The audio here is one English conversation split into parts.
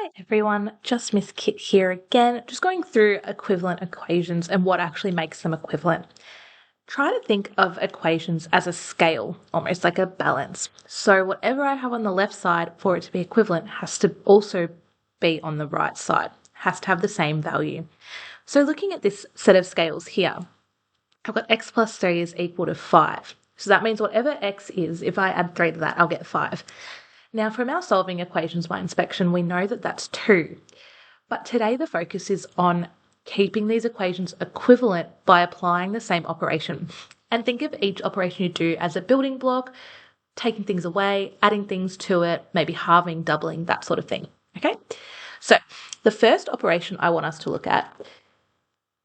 Hi everyone, just Miss Kit here again, just going through equivalent equations and what actually makes them equivalent. Try to think of equations as a scale, almost like a balance. So whatever I have on the left side for it to be equivalent has to also be on the right side, has to have the same value. So looking at this set of scales here, I've got x plus 3 is equal to 5. So that means whatever x is, if I add 3 to that, I'll get 5. Now, from our solving equations by inspection, we know that that's 2. But today the focus is on keeping these equations equivalent by applying the same operation. And think of each operation you do as a building block, taking things away, adding things to it, maybe halving, doubling, that sort of thing. Okay? So the first operation I want us to look at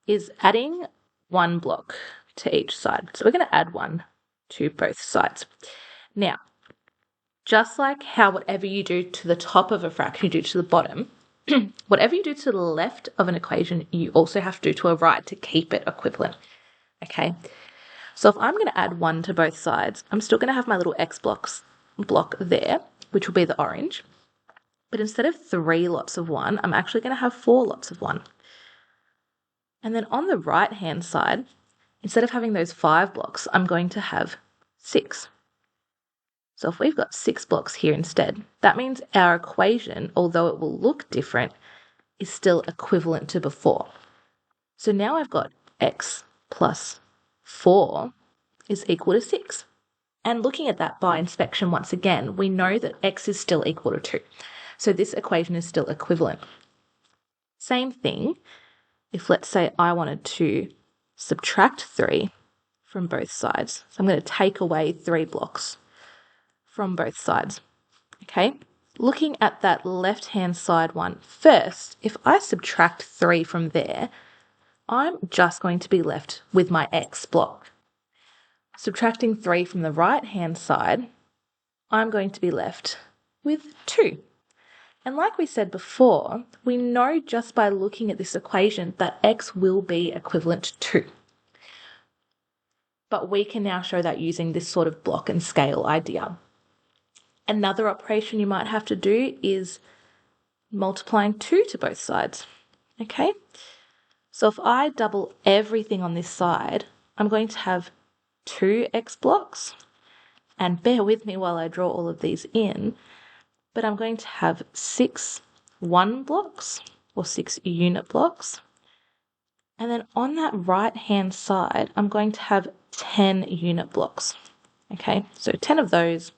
is adding one block to each side. So we're going to add one to both sides. Now, just like how whatever you do to the top of a fraction you do to the bottom, whatever you do to the left of an equation, you also have to do to a right to keep it equivalent. Okay, so if I'm going to add 1 to both sides, I'm still going to have my little x block there, which will be the orange. But instead of 3 lots of 1, I'm actually going to have 4 lots of 1. And then on the right-hand side, instead of having those 5 blocks, I'm going to have 6. So if we've got 6 blocks here instead, that means our equation, although it will look different, is still equivalent to before. So now I've got x plus 4 is equal to 6. And looking at that by inspection once again, we know that x is still equal to 2. So this equation is still equivalent. Same thing, if let's say I wanted to subtract 3 from both sides. So I'm going to take away 3 blocks from both sides. Okay, looking at that left-hand side one first, if I subtract 3 from there, I'm just going to be left with my x block. Subtracting 3 from the right-hand side, I'm going to be left with 2. And like we said before, we know just by looking at this equation that x will be equivalent to 2. But we can now show that using this sort of block and scale idea. Another operation you might have to do is multiplying 2 to both sides. Okay? So if I double everything on this side, I'm going to have 2 x blocks. And bear with me while I draw all of these in, but I'm going to have 6 1 blocks or 6 unit blocks. And then on that right-hand side, I'm going to have 10 unit blocks. Okay, so 10 of those.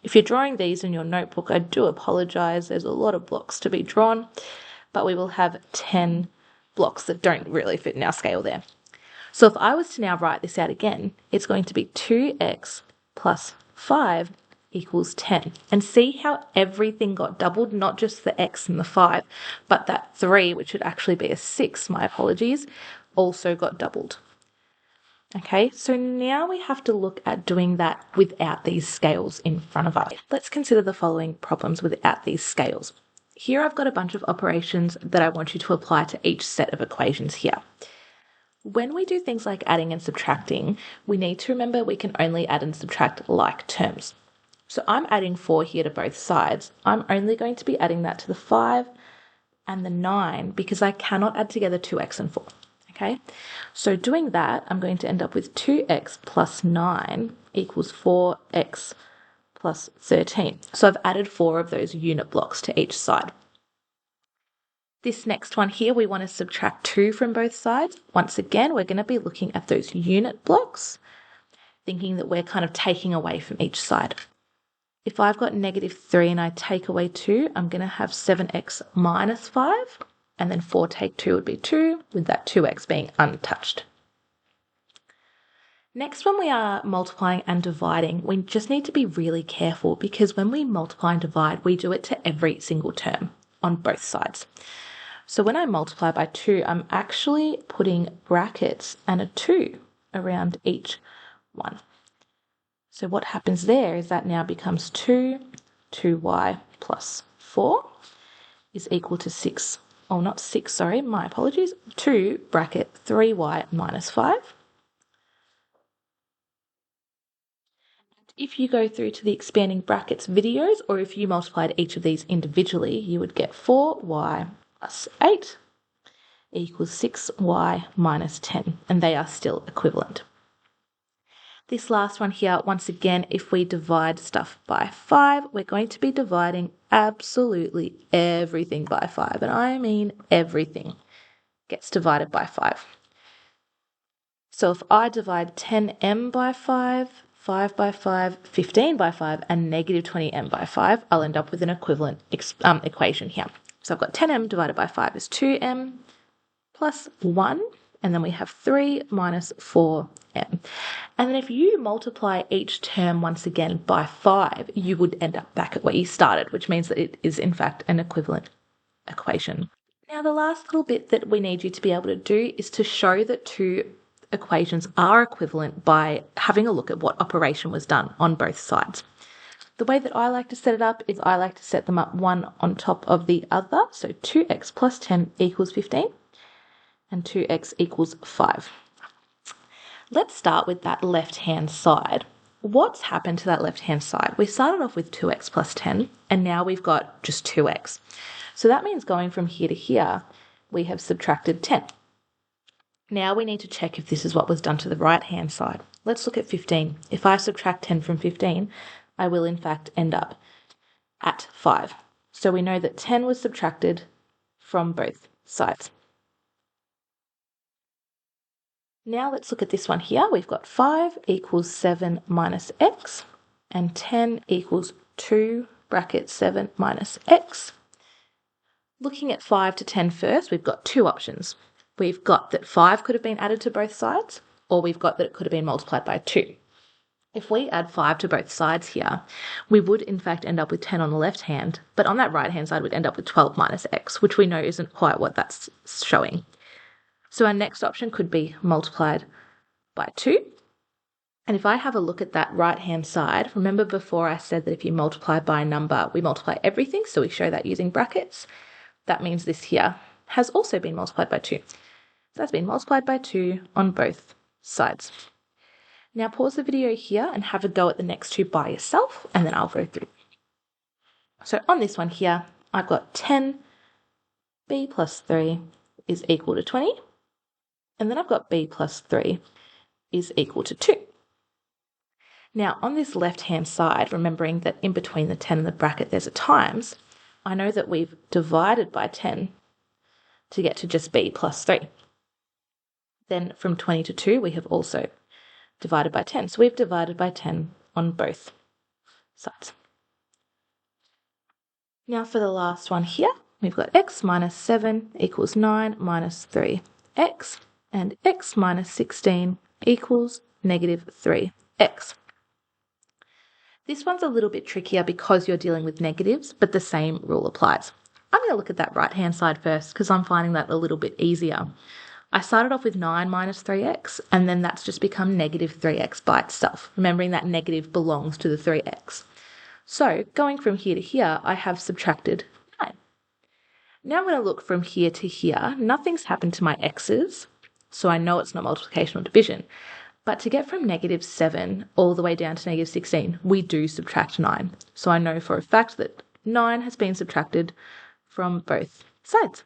If you're drawing these in your notebook, I do apologize. There's a lot of blocks to be drawn, but we will have 10 blocks that don't really fit in our scale there. So if I was to now write this out again, it's going to be 2x plus 5 equals 10. And see how everything got doubled, not just the x and the 5, but that 3, which would actually be a 6, my apologies, also got doubled. Okay, so now we have to look at doing that without these scales in front of us. Let's consider the following problems without these scales. Here I've got a bunch of operations that I want you to apply to each set of equations here. When we do things like adding and subtracting, we need to remember we can only add and subtract like terms. So I'm adding 4 here to both sides. I'm only going to be adding that to the 5 and the 9 because I cannot add together 2x and 4. Okay, so doing that, I'm going to end up with 2x plus 9 equals 4x plus 13. So I've added 4 of those unit blocks to each side. This next one here, we want to subtract 2 from both sides. Once again, we're going to be looking at those unit blocks, thinking that we're kind of taking away from each side. If I've got negative 3 and I take away 2, I'm going to have 7x minus 5. And then 4 take 2 would be 2, with that 2x being untouched. Next, when we are multiplying and dividing, we just need to be really careful because when we multiply and divide, we do it to every single term on both sides. So when I multiply by 2, I'm actually putting brackets and a 2 around each one. So what happens there is that now becomes 2y plus 4 is equal to 6. Oh, not 6, sorry, my apologies. 2 bracket 3y minus 5. If you go through to the expanding brackets videos, or if you multiplied each of these individually, you would get 4y plus 8 equals 6y minus 10, and they are still equivalent. This last one here, once again, if we divide stuff by 5, we're going to be dividing absolutely everything by 5, and I mean everything gets divided by 5. So if I divide 10m by 5, 5 by 5, 15 by 5, and negative 20m by 5, I'll end up with an equivalent equation here. So I've got 10m divided by 5 is 2m plus 1, and then we have 3 minus 4m. And then if you multiply each term once again by 5, you would end up back at where you started, which means that it is in fact an equivalent equation. Now the last little bit that we need you to be able to do is to show that two equations are equivalent by having a look at what operation was done on both sides. The way that I like to set it up is I like to set them up one on top of the other. So 2x plus 10 equals 15 and 2x equals 5. Let's start with that left-hand side. What's happened to that left-hand side? We started off with 2x plus 10 and now we've got just 2x. So that means going from here to here, we have subtracted 10. Now we need to check if this is what was done to the right-hand side. Let's look at 15. If I subtract 10 from 15, I will in fact end up at 5. So we know that 10 was subtracted from both sides. Now let's look at this one here. We've got 5 equals 7 minus x, and 10 equals 2 bracket 7 minus x. Looking at 5 to 10 first, we've got two options. We've got that 5 could have been added to both sides, or we've got that it could have been multiplied by 2. If we add 5 to both sides here, we would in fact end up with 10 on the left hand, but on that right hand side we'd end up with 12 minus x, which we know isn't quite what that's showing. So our next option could be multiplied by 2. And if I have a look at that right hand side, remember before I said that if you multiply by a number, we multiply everything, so we show that using brackets. That means this here has also been multiplied by 2. So that's been multiplied by 2 on both sides. Now pause the video here and have a go at the next two by yourself, and then I'll go through. So on this one here, I've got 10b plus 3 is equal to 20, and then I've got b plus 3 is equal to 2. Now on this left-hand side, remembering that in between the 10 and the bracket there's a times, I know that we've divided by 10 to get to just b plus 3. Then from 20 to 2, we have also divided by 10. So we've divided by 10 on both sides. Now for the last one here, we've got x minus 7 equals 9 minus 3x, and x minus 16 equals negative 3x. This one's a little bit trickier because you're dealing with negatives, but the same rule applies. I'm going to look at that right-hand side first because I'm finding that a little bit easier. I started off with 9 minus 3x, and then that's just become negative 3x by itself, remembering that negative belongs to the 3x. So going from here to here, I have subtracted 9. Now I'm going to look from here to here. Nothing's happened to my x's, so I know it's not multiplication or division. But to get from negative 7 all the way down to negative 16, we do subtract 9. So I know for a fact that 9 has been subtracted from both sides.